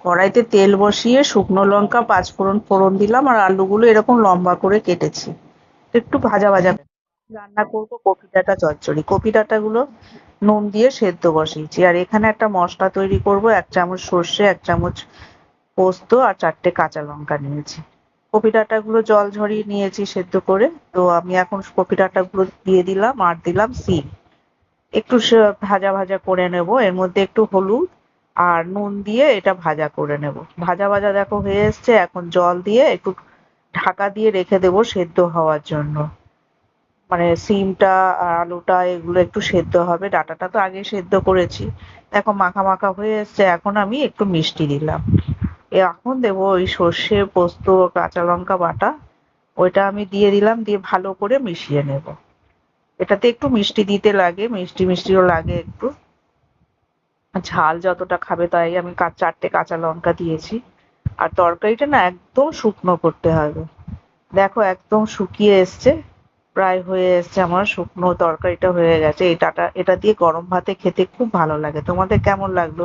কড়াইতে তেল বসিয়ে শুকনো লঙ্কা পাঁচফোড়ন ফোড়ন দিলাম আর আলুগুলো এরকম লম্বা করে কেটেছি, একটু ভাজা ভাজা রান্না করব কপি ডাঁটা চচ্চড়ি। কপি ডাঁটাগুলো নুন দিয়ে সেদ্ধ বসিয়েছি। আর এখানে একটা মশলা তৈরি করব, 1 চামচ সর্ষে, 1 চামচ পোস্ত আর 4টে কাঁচা লঙ্কা নিয়েছি। কপি ডাঁটাগুলো জল ঝরিয়ে নিয়েছি সেদ্ধ করে। তো আমি এখন কপি ডাঁটাগুলো দিয়ে দিলাম আর দিলাম সিম। একটু ভাজা ভাজা করে নেব, এর মধ্যে একটু হলুদ আর নুন দিয়ে এটা ভাজা করে নেব। ভাজা ভাজা দেখো হয়ে এসছে, এখন জল দিয়ে একটু ঢাকা দিয়ে রেখে দেবো সেদ্ধ হওয়ার জন্য। মানে সিমটা আর আলুটা এগুলো একটু সেদ্ধ হবে, ডাঁটাটা তো আগে সেদ্ধ করেছি। দেখো মাখা মাখা হয়ে এসছে, এখন আমি একটু মিষ্টি দিলাম। এখন দেবো ওই সর্ষে পোস্ত কাঁচা লঙ্কা বাটা, ওইটা আমি দিয়ে দিলাম, দিয়ে ভালো করে মিশিয়ে নেব। এটাতে একটু মিষ্টি দিতে লাগে, মিষ্টি মিষ্টিও লাগে একটু। ঝাল যতটা খাবে তাই আমি 4টে কাঁচা লঙ্কা দিয়েছি। আর তরকারিটা না একদম শুকনো করতে হবে। দেখো একদম শুকিয়ে এসছে, প্রায় হয়ে এসছে, আমার শুকনো তরকারিটা হয়ে গেছে। এটা দিয়ে গরম ভাতে খেতে খুব ভালো লাগে। তোমাদের কেমন লাগলো?